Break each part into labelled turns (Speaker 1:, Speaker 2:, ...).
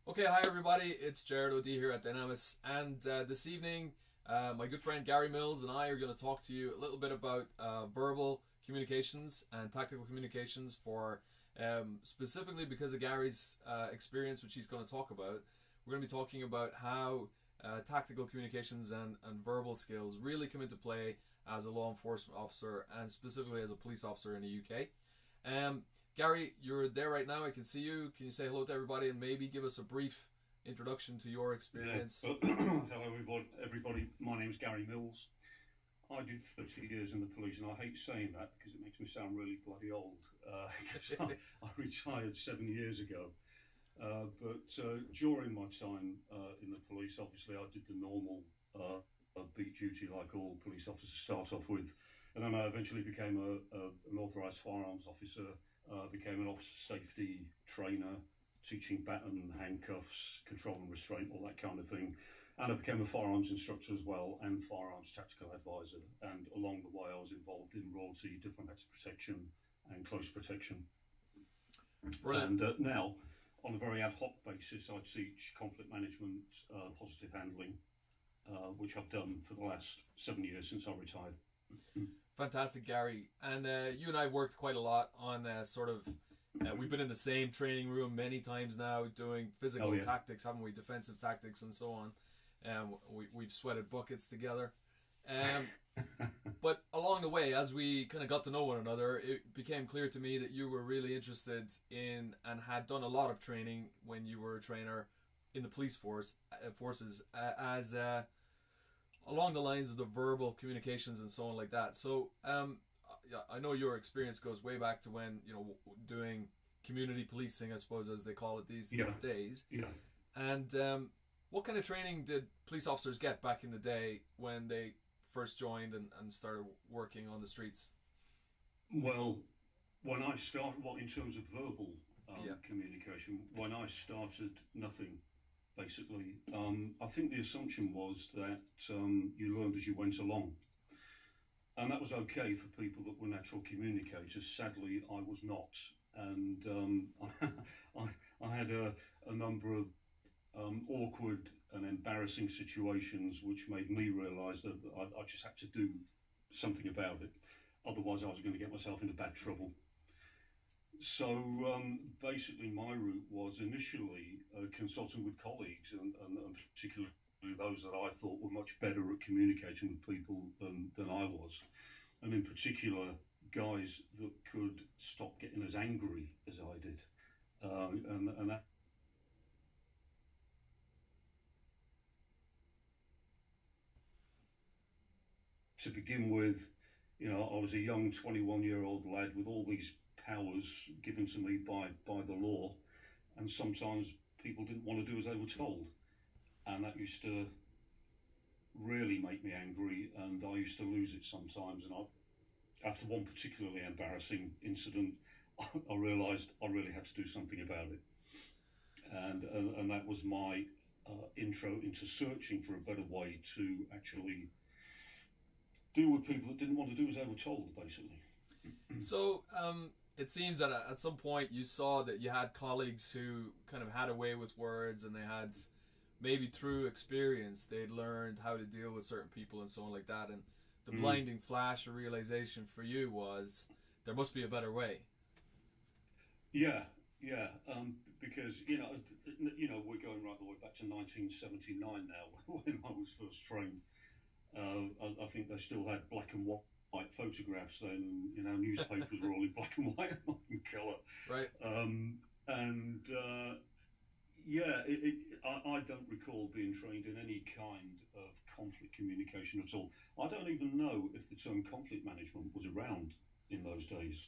Speaker 1: Okay, hi everybody, it's Jared O'D here at Dynamis, and this evening my good friend Gary Mills and I are going to talk to you a little bit about verbal communications and tactical communications for specifically because of Gary's experience, which he's going to talk about. We're going to be talking about how tactical communications and verbal skills really come into play as a law enforcement officer and specifically as a police officer in the UK. Gary, you're there right now. I can see you. Can you say hello to everybody and maybe give us a brief introduction to your experience?
Speaker 2: Yeah. Hello, everybody. My name's Gary Mills. I did 30 years in the police, and I hate saying that because it makes me sound really bloody old. I retired 7 years ago. But during my time in the police, obviously, I did the normal beat duty like all police officers start off with. And then I eventually became an authorised firearms officer. Became an officer safety trainer, teaching baton, handcuffs, control and restraint, all that kind of thing. And I became a firearms instructor as well and firearms tactical advisor. And along the way, I was involved in royalty, diplomatic protection and close protection. Brilliant. And now, on a very ad hoc basis, I teach conflict management, positive handling, which I've done for the last 7 years since I retired.
Speaker 1: Fantastic, Gary. And you and I worked quite a lot on we've been in the same training room many times now doing physical tactics, haven't we? Defensive tactics and so on. We've sweated buckets together. But along the way, as we kind of got to know one another, it became clear to me that you were really interested in and had done a lot of training when you were a trainer in the police forces as along the lines of the verbal communications and so on like that. So I know your experience goes way back to when, doing community policing, I suppose, as they call it these days. Yeah. And what kind of training did police officers get back in the day when they first joined and started working on the streets?
Speaker 2: Well, when I started, in terms of verbal communication, when I started, nothing. Basically, I think the assumption was that you learned as you went along, and that was okay for people that were natural communicators. Sadly, I was not, and I had a number of awkward and embarrassing situations, which made me realise that I just had to do something about it. Otherwise, I was going to get myself into bad trouble. So basically my route was initially consulting with colleagues and particularly those that I thought were much better at communicating with people than I was. And in particular, guys that could stop getting as angry as I did. And that to begin with, I was a young 21-year-old lad with all these powers given to me by the law, and sometimes people didn't want to do as they were told, and that used to really make me angry, and I used to lose it sometimes. And after one particularly embarrassing incident, I realised I really had to do something about it, and that was my intro into searching for a better way to actually deal with people that didn't want to do as they were told, basically.
Speaker 1: So it seems that at some point you saw that you had colleagues who kind of had a way with words, and they had, maybe through experience, they'd learned how to deal with certain people and so on like that. And the blinding flash of realization for you was there must be a better way.
Speaker 2: Yeah, because we're going right the way back to 1979 now when I was first trained. I think they still had black and white photographs then. Newspapers were all in black and white, not in colour.
Speaker 1: Right.
Speaker 2: I don't recall being trained in any kind of conflict communication at all. I don't even know if the term conflict management was around in those days.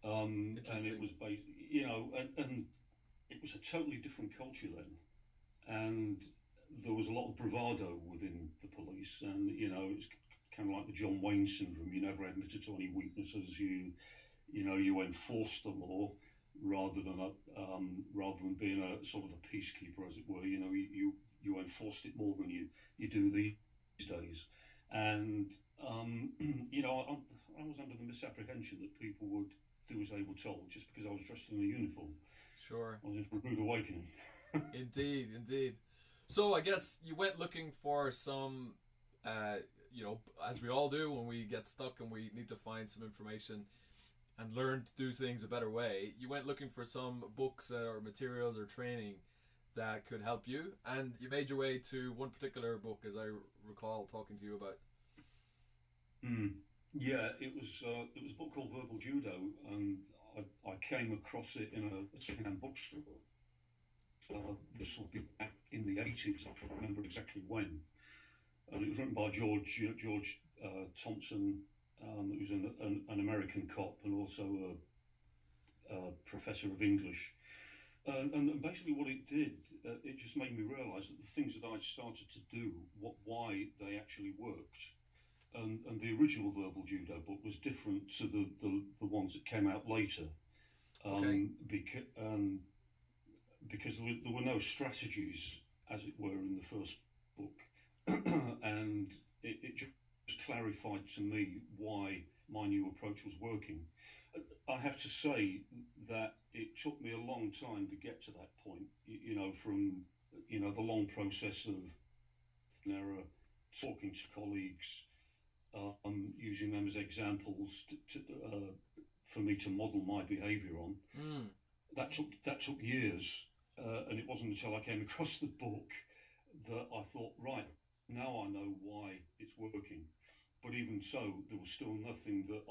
Speaker 2: And it was based, and it was a totally different culture then. And there was a lot of bravado within the police, and it's kind of like the John Wayne syndrome. You never admitted to any weaknesses. You enforced the law rather than being a sort of a peacekeeper, as it were. You enforced it more than you do these days. And I was under the misapprehension that people would do as they were told just because I was dressed in a uniform.
Speaker 1: Sure.
Speaker 2: I was in for a rude awakening.
Speaker 1: Indeed, indeed. So I guess you went looking for some, as we all do when we get stuck and we need to find some information and learn to do things a better way. You went looking for some books or materials or training that could help you, and you made your way to one particular book, as I recall talking to you about.
Speaker 2: Yeah, it was a book called Verbal Judo, and I came across it in a second-hand bookstore. This will be back in the 80s. I can't remember exactly when. And it was written by George Thompson, who's an American cop and also a professor of English. And basically what it did, it just made me realise that the things that I'd started to do, why they actually worked. And the original Verbal Judo book was different to the ones that came out later.
Speaker 1: Okay.
Speaker 2: Because there were no strategies, as it were, in the first book. And it just clarified to me why my new approach was working. I have to say that it took me a long time to get to that point, from the long process of error, talking to colleagues, using them as examples for me to model my behaviour on. That took years, and it wasn't until I came across the book that I thought, right, now I know why it's working. But even so, there was still nothing that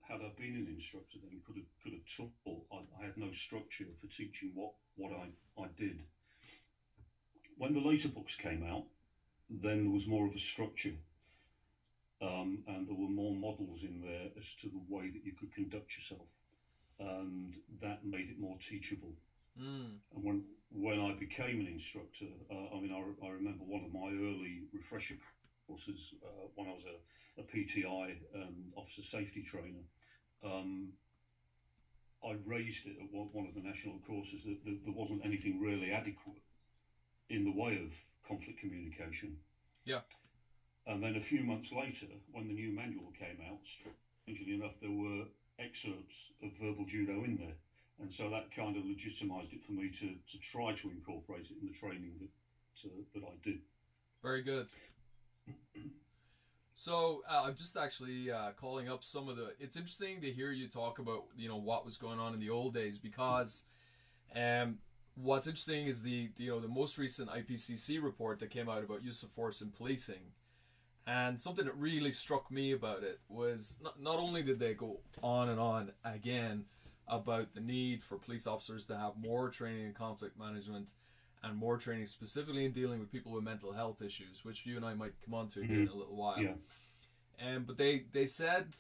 Speaker 2: had I been an instructor then could have taught. I had no structure for teaching what I did. When the later books came out, then there was more of a structure. And there were more models in there as to the way that you could conduct yourself, and that made it more teachable. And when I became an instructor, I remember one of my early refresher courses when I was a PTI and officer safety trainer. I raised it at one of the national courses that there wasn't anything really adequate in the way of conflict communication.
Speaker 1: Yeah.
Speaker 2: And then a few months later, when the new manual came out, strangely enough, there were excerpts of Verbal Judo in there. And so that kind of legitimised it for me to try to incorporate it in the training that I did.
Speaker 1: Very good. So I'm just actually calling up some of the... It's interesting to hear you talk about, what was going on in the old days, because what's interesting is the most recent IPCC report that came out about use of force in policing. And something that really struck me about it was not only did they go on and on again about the need for police officers to have more training in conflict management and more training specifically in dealing with people with mental health issues, which you and I might come on to here in a little while.
Speaker 2: Yeah.
Speaker 1: But they said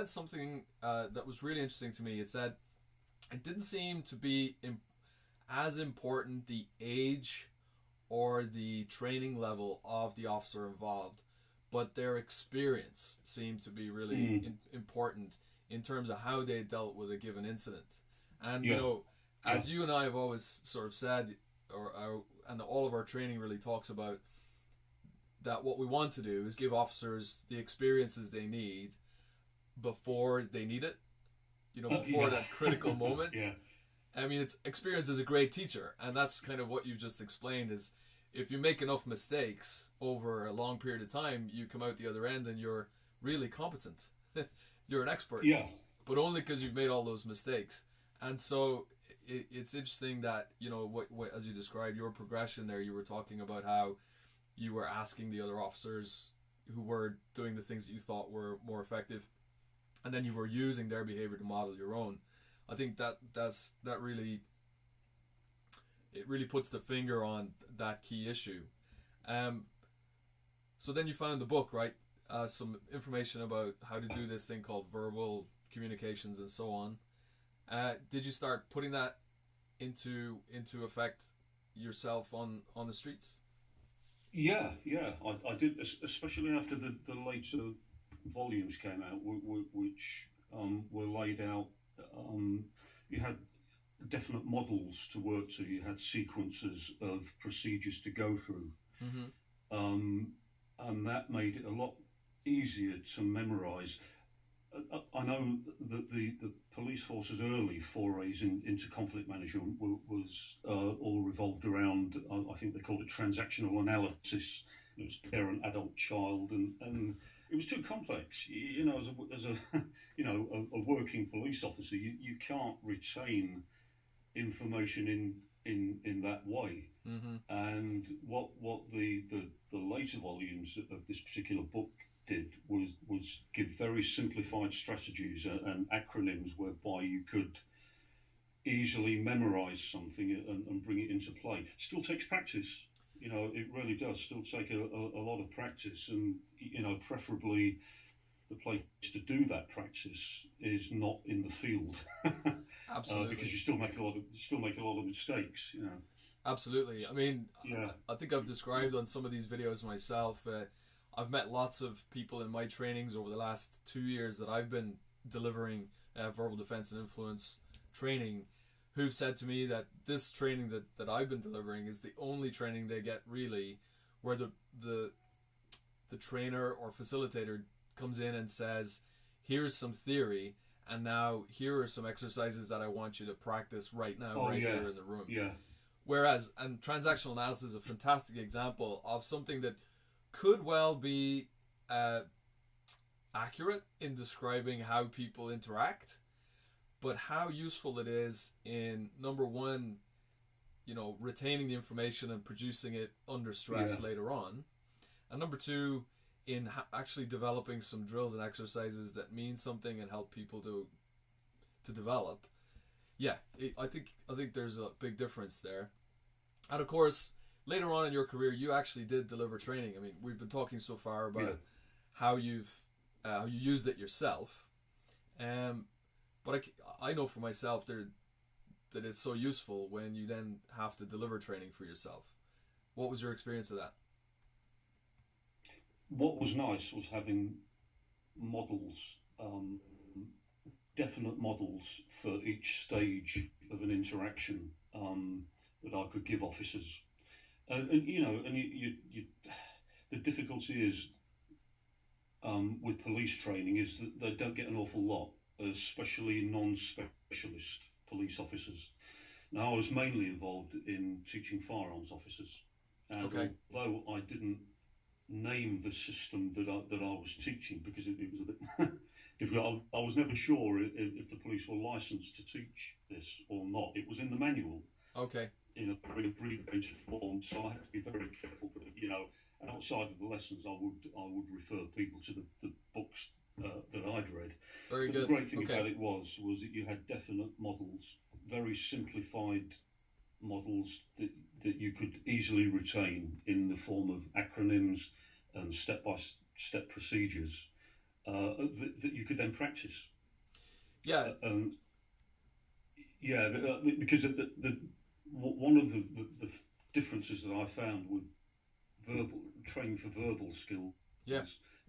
Speaker 1: something that was really interesting to me. It said it didn't seem to be as important the age or the training level of the officer involved, but their experience seemed to be really important in terms of how they dealt with a given incident. And as you and I have always sort of said, and all of our training really talks about, that what we want to do is give officers the experiences they need before they need it, before that critical moment. I mean, experience is a great teacher, and that's kind of what you've just explained. Is if you make enough mistakes over a long period of time, you come out the other end and you're really competent. You're an expert.
Speaker 2: Yeah.
Speaker 1: But only because you've made all those mistakes. And so it's interesting that, what as you described your progression there, you were talking about how you were asking the other officers who were doing the things that you thought were more effective, and then you were using their behavior to model your own. I think that really puts the finger on that key issue. So then you found the book, right? Some information about how to do this thing called verbal communications and so on. Did you start putting that into effect yourself on the streets?
Speaker 2: Yeah, I did, especially after the later volumes came out, which were laid out. You had definite models to work to. You had sequences of procedures to go through, and that made it a lot easier to memorise. I know that the police force's early forays into conflict management was all revolved around, I think they called it transactional analysis. It was parent, adult, child, and it was too complex. You know, as a you know, a working police officer, you can't retain information in that way.
Speaker 1: Mm-hmm.
Speaker 2: And what the later volumes of this particular book did was give very simplified strategies and acronyms whereby you could easily memorize something and bring it into play. Still takes practice. You know, it really does still take a lot of practice, and you know, preferably the place to do that practice is not in the field.
Speaker 1: Absolutely.
Speaker 2: Because you still make a lot of mistakes, you know.
Speaker 1: Absolutely. I mean,
Speaker 2: yeah.
Speaker 1: I think I've described on some of these videos myself. I've met lots of people in my trainings over the last 2 years that I've been delivering verbal defense and influence training, who've said to me that this training that I've been delivering is the only training they get really where the trainer or facilitator comes in and says, here's some theory, and now here are some exercises that I want you to practice right now, here in the room.
Speaker 2: Yeah.
Speaker 1: Whereas, and transactional analysis is a fantastic example of something that could well be accurate in describing how people interact, but how useful it is in, number one, you know, retaining the information and producing it under stress later on, and number two, in actually developing some drills and exercises that mean something and help people to develop. Yeah, I think there's a big difference there. And of course, later on in your career, you actually did deliver training. I mean, we've been talking so far about how you used it yourself, but I know for myself that it's so useful when you then have to deliver training for yourself. What was your experience of that?
Speaker 2: What was nice was having models, definite models for each stage of an interaction that I could give officers. And you know, and you the difficulty is with police training is that they don't get an awful lot, especially non-specialist police officers. Now, I was mainly involved in teaching firearms officers, and although I didn't name the system that I was teaching because it was a bit difficult, I was never sure if the police were licensed to teach this or not. It was in the manual.
Speaker 1: Okay.
Speaker 2: In a very abbreviated form, so I had to be very careful. But you know, outside of the lessons, I would refer people to the books that I'd read.
Speaker 1: Very good.
Speaker 2: The great thing about it was that you had definite models, very simplified models that you could easily retain in the form of acronyms and step-by-step procedures that you could then practice.
Speaker 1: Yeah.
Speaker 2: Because one of the differences that I found with training for verbal skills,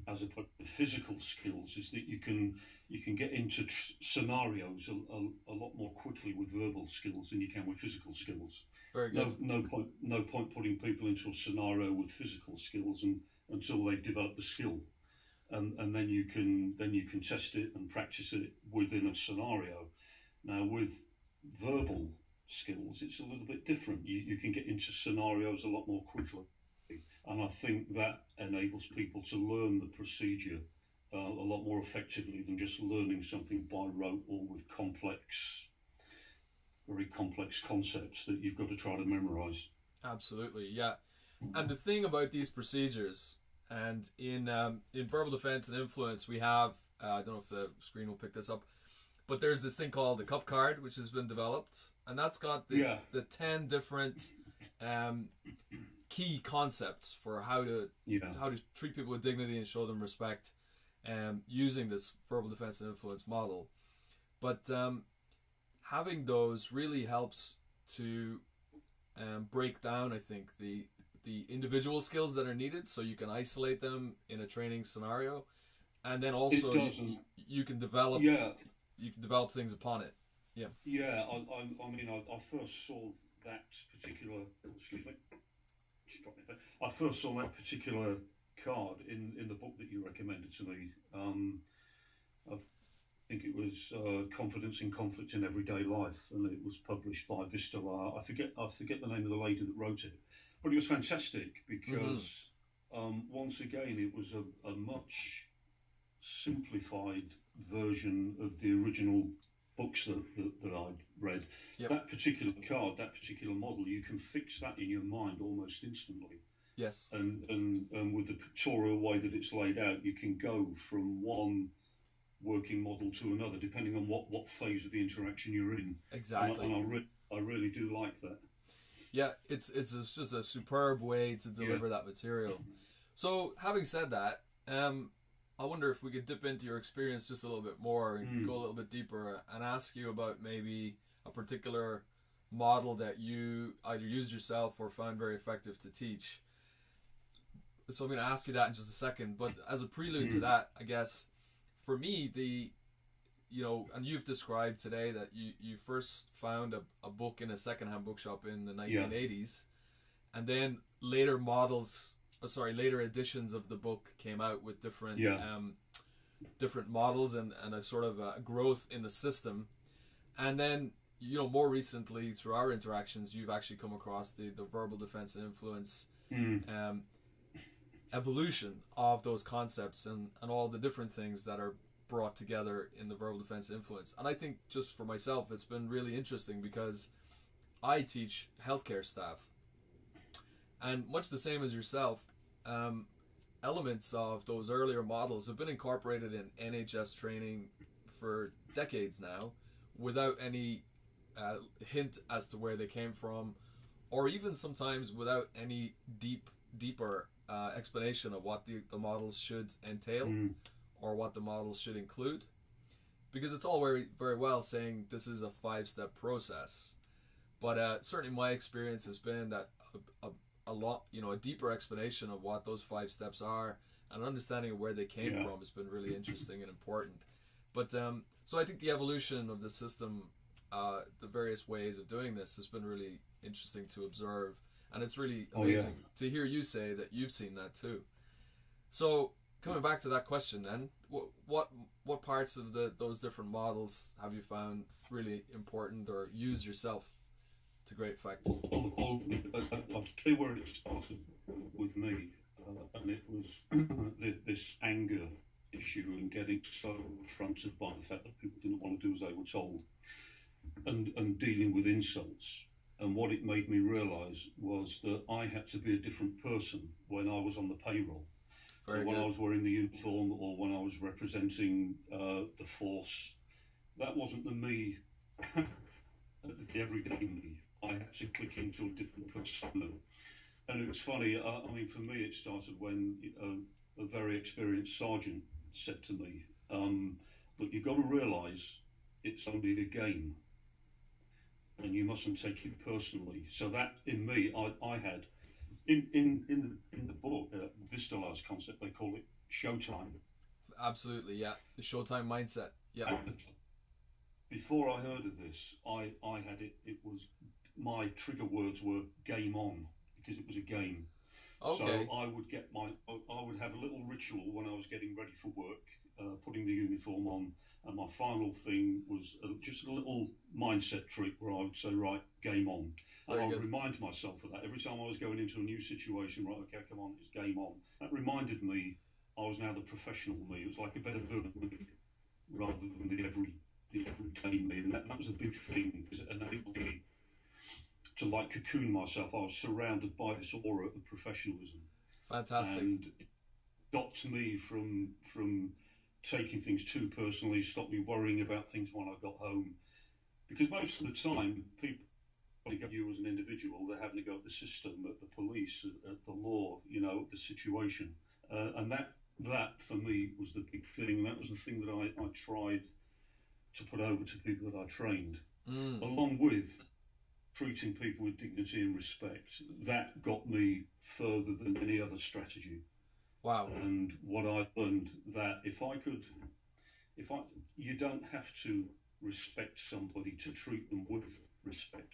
Speaker 2: as opposed to physical skills, is that you can get into scenarios a lot more quickly with verbal skills than you can with physical skills.
Speaker 1: Very good.
Speaker 2: No point putting people into a scenario with physical skills until they've developed the skill, and then you can test it and practice it within a scenario. Now with verbal skills, it's a little bit different. You can get into scenarios a lot more quickly, and I think that enables people to learn the procedure a lot more effectively than just learning something by rote or with very complex concepts that you've got to try to memorize.
Speaker 1: Absolutely, yeah. And the thing about these procedures, and in verbal defense and influence, we have I don't know if the screen will pick this up, but there's this thing called the cup card, which has been developed, and that's got the 10 different key concepts for how to treat people with dignity and show them respect, using this verbal defense and influence model. But having those really helps to break down, I think, the individual skills that are needed, so you can isolate them in a training scenario, and then also you can develop things upon it. Yeah.
Speaker 2: Yeah. I mean, I first saw that particular. Excuse me. I first saw that particular card in the book that you recommended to me. think it was Confidence in Conflict in Everyday Life, and it was published by Vistalar. I forget the name of the lady that wrote it, but it was fantastic because once again it was a much simplified version of the original books that I'd read.
Speaker 1: Yep.
Speaker 2: That particular card, that particular model, you can fix that in your mind almost instantly.
Speaker 1: Yes.
Speaker 2: And with the pictorial way that it's laid out, you can go from one working model to another, depending on what phase of the interaction you're in.
Speaker 1: Exactly.
Speaker 2: And I really do like that.
Speaker 1: Yeah, it's just a superb way to deliver that material. So, having said that, I wonder if we could dip into your experience just a little bit more and go a little bit deeper and ask you about maybe a particular model that you either used yourself or found very effective to teach. So I'm going to ask you that in just a second, but as a prelude to that, I guess, for me, and you've described today that you first found a book in a secondhand bookshop in the 1980s, and then later editions of the book came out with different different models and a sort of a growth in the system. And then, more recently through our interactions, you've actually come across the verbal defense and influence evolution of those concepts and all the different things that are brought together in the verbal defense influence. And I think just for myself, it's been really interesting because I teach healthcare staff, and much the same as yourself, elements of those earlier models have been incorporated in NHS training for decades now without any hint as to where they came from, or even sometimes without any deeper explanation of what the models should entail or what the models should include, because it's all very, very well saying this is a 5-step process, but certainly my experience has been that a deeper explanation of what those 5 steps are and understanding of where they came from has been really interesting and important. But so I think the evolution of the system, the various ways of doing this, has been really interesting to observe. And it's really amazing to hear you say that you've seen that too. So coming back to that question then, what parts of those different models have you found really important or used yourself to great effect?
Speaker 2: I'll tell you where it started with me, and it was this anger issue and getting so affronted by the fact that people didn't want to do as they were told, and dealing with insults. And what it made me realise was that I had to be a different person when I was on the payroll. When I was wearing the uniform or when I was representing the force, that wasn't the me, the everyday me. I had to click into a different persona. And it was funny, for me it started when a very experienced sergeant said to me, look, you've got to realise it's only a game and you mustn't take it personally. So that in me, I had, in the book, Vistalar's concept, they call it showtime.
Speaker 1: Absolutely, yeah. The showtime mindset, yeah.
Speaker 2: And before I heard of this, I had it was, my trigger words were game on, because it was a game.
Speaker 1: Okay.
Speaker 2: So I would have a little ritual when I was getting ready for work, putting the uniform on, and my final thing was just a little mindset trick where I would say, right, game on. And I would remind myself of that every time I was going into a new situation. Right, okay, come on, it's game on. That reminded me I was now the professional me. It was like a better version of me rather than the everyday me. And that was a big thing, because it enabled me to like cocoon myself. I was surrounded by this aura of professionalism.
Speaker 1: Fantastic.
Speaker 2: And it stopped me from taking things too personally, stopped me worrying about things when I got home. Because most of the time, people get you as an individual, they're having to go at the system, at the police, at the law, the situation. And that for me was the big thing. That was the thing that I tried to put over to people that I trained, along with treating people with dignity and respect. That got me further than any other strategy.
Speaker 1: Wow.
Speaker 2: And what I learned, that you don't have to respect somebody to treat them with respect.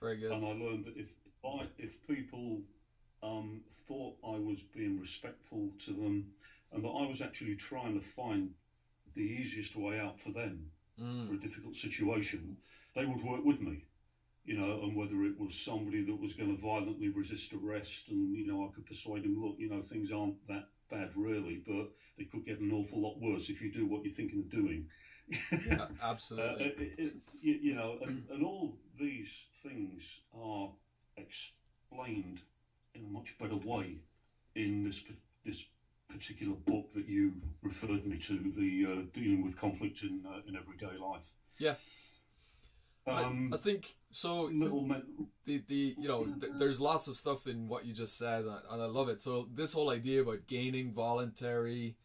Speaker 1: Very good.
Speaker 2: And I learned that if people thought I was being respectful to them, and that I was actually trying to find the easiest way out for them for a difficult situation, they would work with me. And whether it was somebody that was going to violently resist arrest, and I could persuade them, look, things aren't that bad really, but they could get an awful lot worse if you do what you're thinking of doing.
Speaker 1: Yeah, absolutely.
Speaker 2: And all these things are explained in a much better way in this particular book that you referred me to, the dealing with conflict in everyday life.
Speaker 1: Yeah. I think so. There's lots of stuff in what you just said, and I love it. So this whole idea about gaining voluntary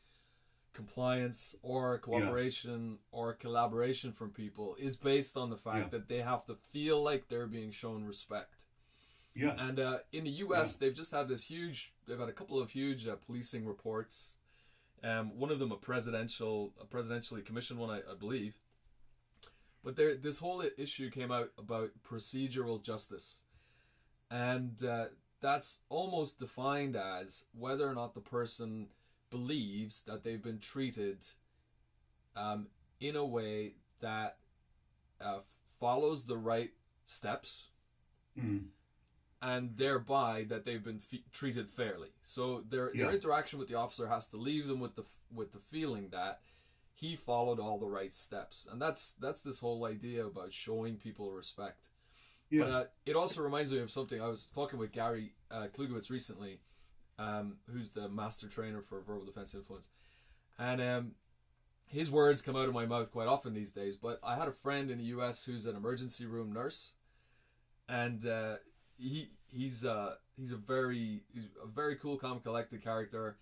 Speaker 1: compliance or cooperation or collaboration from people is based on the fact that they have to feel like they're being shown respect.
Speaker 2: Yeah.
Speaker 1: And in the US, they've just had they've had a couple of huge policing reports. One of them a presidentially commissioned one, I believe. But this whole issue came out about procedural justice. And that's almost defined as whether or not the person believes that they've been treated in a way that follows the right steps, and thereby that they've been treated fairly. So their interaction with the officer has to leave them with the feeling that he followed all the right steps, and that's this whole idea about showing people respect. Yeah. But it also reminds me of something. I was talking with Gary Klugowitz recently, who's the master trainer for verbal defense influence, and his words come out of my mouth quite often these days. But I had a friend in the US who's an emergency room nurse, and he's a very cool, calm, collected character.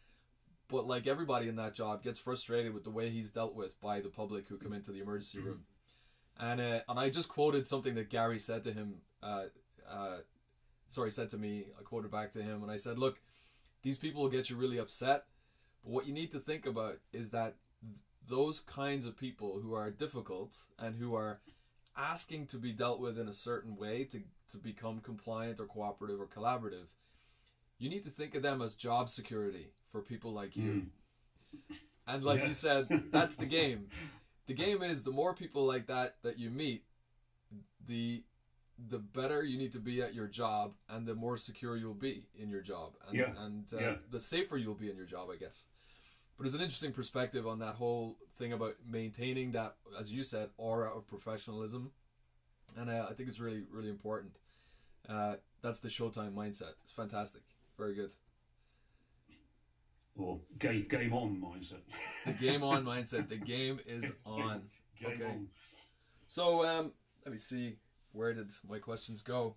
Speaker 1: But like everybody in that job, gets frustrated with the way he's dealt with by the public who come into the emergency room. And I just quoted something that Gary said to him. Said to me. I quoted back to him, and I said, "Look, these people will get you really upset, but what you need to think about is that those kinds of people who are difficult and who are asking to be dealt with in a certain way to become compliant or cooperative or collaborative, you need to think of them as job security for people like you." And like you said, that's the game. The game is the more people like that you meet, the better you need to be at your job, and the more secure you'll be in your job, and the safer you'll be in your job, I guess. But it's an interesting perspective on that whole thing about maintaining that, as you said, aura of professionalism, and I think it's really, really important. That's the Showtime mindset. It's fantastic. Very good.
Speaker 2: Or game on mindset.
Speaker 1: The game on mindset. The game is on.
Speaker 2: Game on.
Speaker 1: So let me see. Where did my questions go?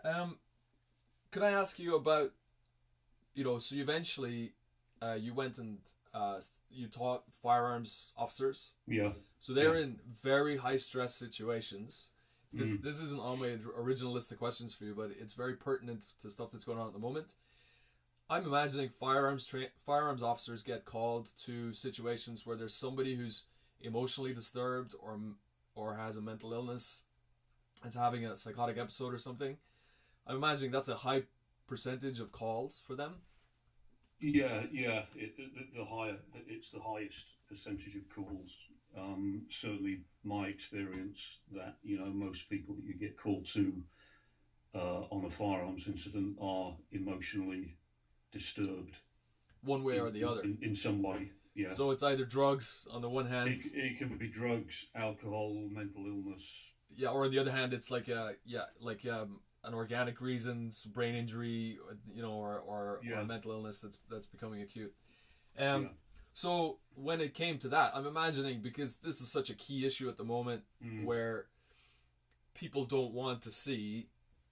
Speaker 1: Could I ask you about, so eventually you went and you taught firearms officers.
Speaker 2: Yeah.
Speaker 1: So they're in very high stress situations. This isn't on my original list of questions for you, but it's very pertinent to stuff that's going on at the moment. I'm imagining firearms officers get called to situations where there's somebody who's emotionally disturbed or has a mental illness and's having a psychotic episode or something. I'm imagining that's a high percentage of calls for them.
Speaker 2: Yeah. It's the highest percentage of calls. Certainly my experience that, most people that you get called to on a firearms incident are emotionally disturbed.
Speaker 1: One way or the other.
Speaker 2: In some way, yeah.
Speaker 1: So it's either drugs on the one hand.
Speaker 2: It can be drugs, alcohol, mental illness.
Speaker 1: Yeah, or on the other hand, it's like an organic reasons, brain injury, or a mental illness that's becoming acute. So when it came to that, I'm imagining, because this is such a key issue at the moment, where people don't want to see,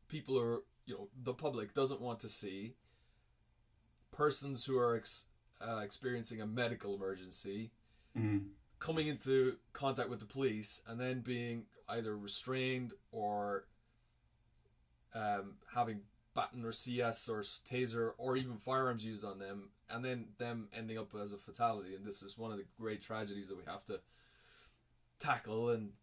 Speaker 1: the public doesn't want to see persons who are experiencing a medical emergency coming into contact with the police and then being either restrained or having baton or CS or taser or even firearms used on them, and then them ending up as a fatality. And this is one of the great tragedies that we have to tackle and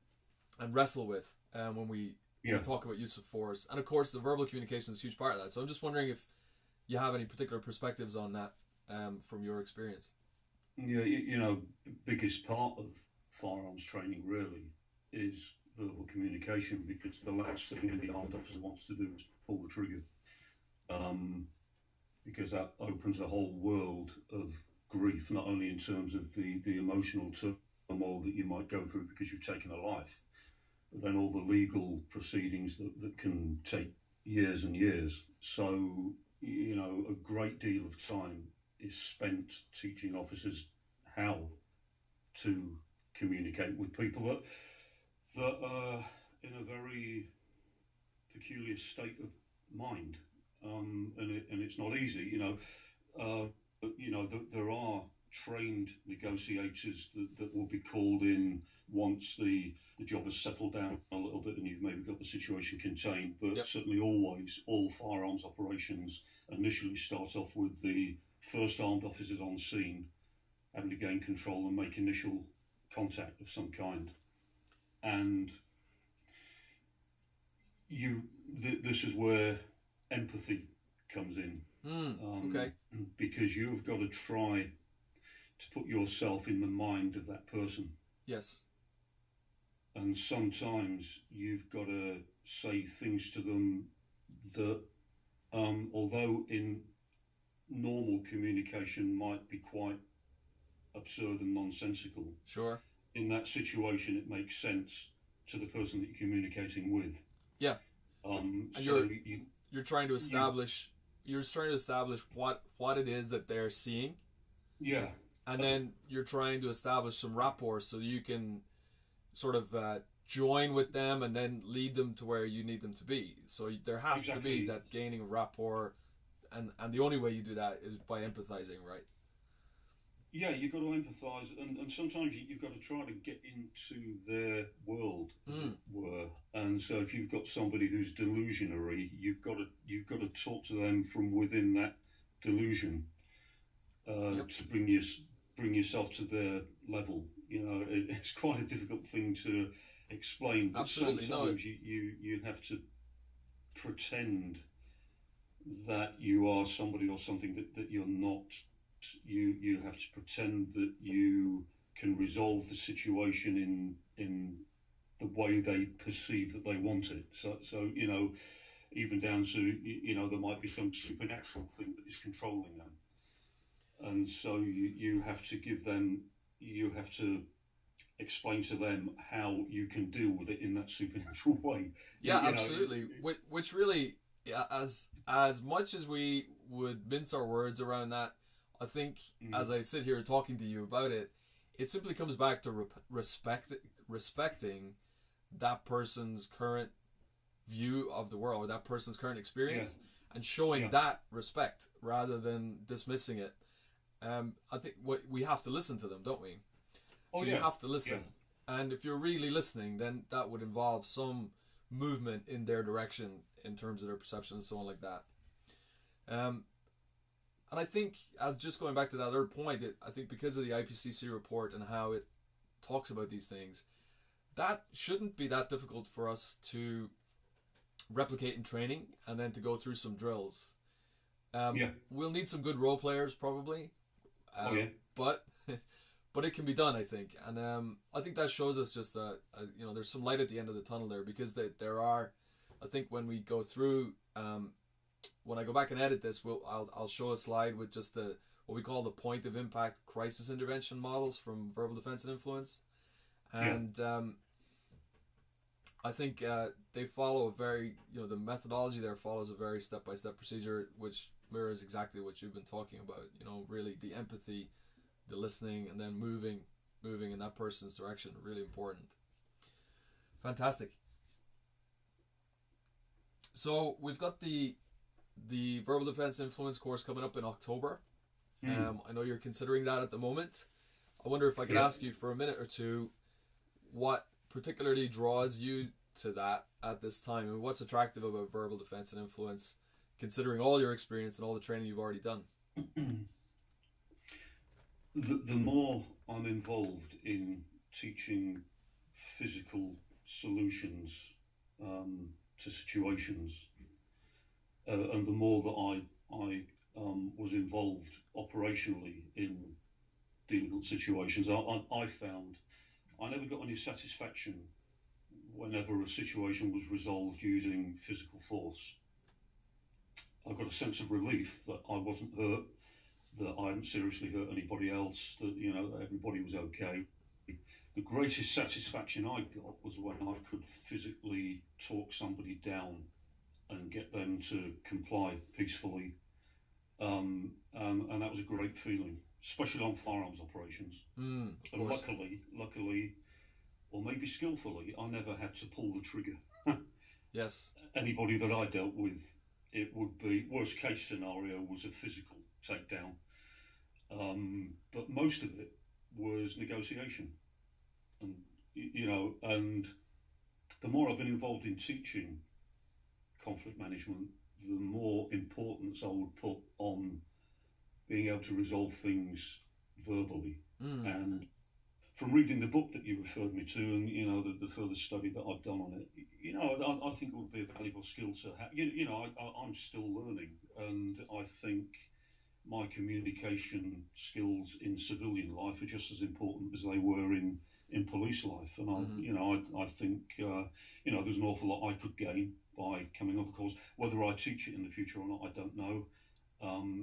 Speaker 1: wrestle with when we talk about use of force. And of course, the verbal communication is a huge part of that. So I'm just wondering if you have any particular perspectives on that from your experience.
Speaker 2: Yeah, biggest part of firearms training really is verbal communication, because the last thing the armed officer wants to do is pull the trigger, um, because that opens a whole world of grief, not only in terms of the emotional turmoil that you might go through because you've taken a life, but then all the legal proceedings that can take years and years. So, a great deal of time is spent teaching officers how to communicate with people that are in a very peculiar state of mind, and it's not easy. There are trained negotiators that will be called in once the job has settled down a little bit and you've maybe got the situation contained. But
Speaker 1: Yep.
Speaker 2: certainly, always, all firearms operations initially start off with the first armed officers on scene having to gain control and make initial contact of some kind. And this is where empathy comes in.
Speaker 1: Okay.
Speaker 2: Because you've got to try to put yourself in the mind of that person.
Speaker 1: Yes.
Speaker 2: And sometimes you've got to say things to them that, although in normal communication might be quite absurd and nonsensical,
Speaker 1: Sure.
Speaker 2: in that situation it makes sense to the person that you're communicating with.
Speaker 1: Yeah.
Speaker 2: And
Speaker 1: so you're trying to establish what it is that they're seeing.
Speaker 2: Yeah.
Speaker 1: And then you're trying to establish some rapport so you can sort of join with them and then lead them to where you need them to be. So there has to be that gaining of rapport, and the only way you do that is by empathizing, right?
Speaker 2: Yeah, you've got to empathise, and sometimes you've got to try to get into their world, as it were. And so, if you've got somebody who's delusionary, you've got to talk to them from within that delusion to bring yourself to their level. It's quite a difficult thing to explain. But
Speaker 1: Absolutely,
Speaker 2: sometimes you have to pretend that you are somebody or something that you're not. You have to pretend that you can resolve the situation in the way they perceive that they want it. So even down to there might be some supernatural thing that is controlling them, and so you have to explain to them how you can deal with it in that supernatural way.
Speaker 1: Yeah, absolutely. Which really, as much as we would mince our words around that, I think as I sit here talking to you about it, it simply comes back to respecting that person's current view of the world, or that person's current experience, and showing that respect rather than dismissing it. I think we have to listen to them, don't we? So you have to listen. Yeah. And if you're really listening, then that would involve some movement in their direction in terms of their perception and so on like that. And I think, as just going back to that other point, I think because of the IPCC report and how it talks about these things, that shouldn't be that difficult for us to replicate in training and then to go through some drills. We'll need some good role players probably, but it can be done, I think. And I think that shows us just that there's some light at the end of the tunnel there, because there are, I think when we go through. When I go back and edit this, I'll show a slide with just what we call the point of impact crisis intervention models from verbal defense and influence, and I think they follow a very the methodology there follows a very step-by-step procedure, which mirrors exactly what you've been talking about. Really the empathy, the listening, and then moving in that person's direction. Really important. Fantastic. So we've got the verbal defense influence course coming up in October. I know you're considering that at the moment. I wonder if I could ask you for a minute or two what particularly draws you to that at this time, and what's attractive about verbal defense and influence, considering all your experience and all the training you've already done.
Speaker 2: The more I'm involved in teaching physical solutions to situations, and the more that I was involved operationally in difficult situations. I found I never got any satisfaction whenever a situation was resolved using physical force. I got a sense of relief that I wasn't hurt, that I hadn't seriously hurt anybody else, that that everybody was okay. The greatest satisfaction I got was when I could physically talk somebody down and get them to comply peacefully, and that was a great feeling, especially on firearms operations.
Speaker 1: And
Speaker 2: luckily, or maybe skillfully, I never had to pull the trigger.
Speaker 1: Yes.
Speaker 2: Anybody that I dealt with, it would be, worst case scenario was a physical takedown. But most of it was negotiation. And, and the more I've been involved in teaching conflict management, the more importance I would put on being able to resolve things verbally. And from reading the book that you referred me to, and the further study that I've done on it, I think it would be a valuable skill to have. I'm still learning, and I think my communication skills in civilian life are just as important as they were in police life. And I think there's an awful lot I could gain by coming off the course. Whether I teach it in the future or not, I don't know.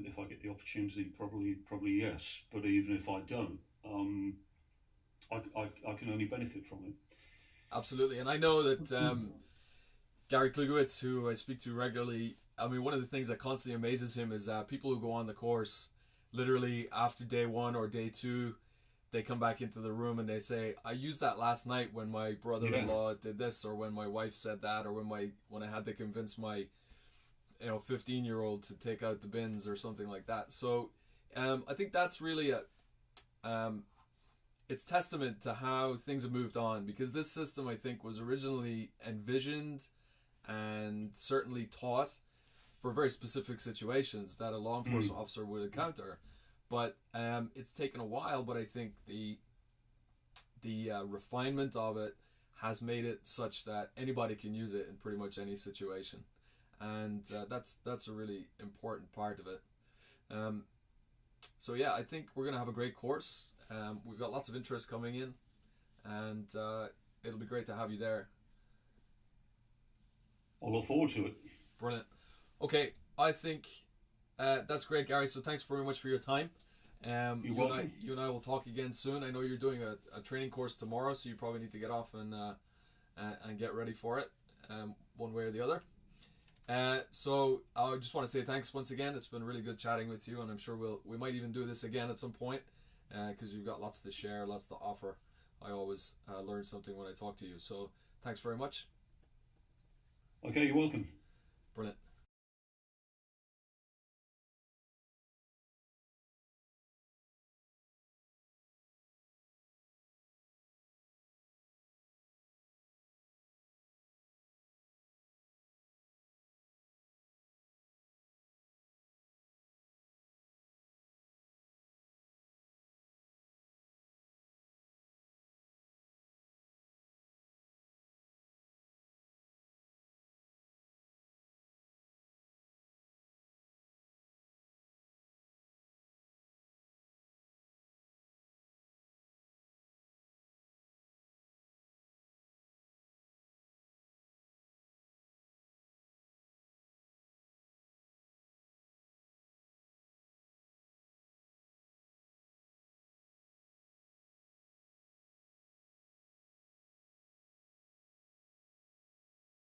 Speaker 2: If I get the opportunity, probably yes. But even if I don't, I can only benefit from it.
Speaker 1: Absolutely. And I know that Gary Klugowitz, who I speak to regularly, I mean, one of the things that constantly amazes him is that people who go on the course, literally after day 1 or day 2, they come back into the room and they say, I used that last night when my brother-in-law did this, or when my wife said that, or when I had to convince my 15-year-old to take out the bins or something like that. So I think that's really it's testament to how things have moved on, because this system, I think, was originally envisioned and certainly taught for very specific situations that a law enforcement officer would encounter. But it's taken a while, but I think the refinement of it has made it such that anybody can use it in pretty much any situation. And that's a really important part of it. So yeah, I think we're going to have a great course. We've got lots of interest coming in, and it'll be great to have you there.
Speaker 2: I'll look forward to it.
Speaker 1: Brilliant. Okay, I think that's great, Gary. So thanks very much for your time.
Speaker 2: You're welcome.
Speaker 1: You and I will talk again soon. I know you're doing a training course tomorrow, so you probably need to get off and get ready for it, one way or the other. So I just want to say thanks once again. It's been really good chatting with you, and I'm sure we might even do this again at some point, because you've got lots to share, lots to offer. I always learn something when I talk to you. So thanks very much.
Speaker 2: Okay, you're welcome.
Speaker 1: Brilliant.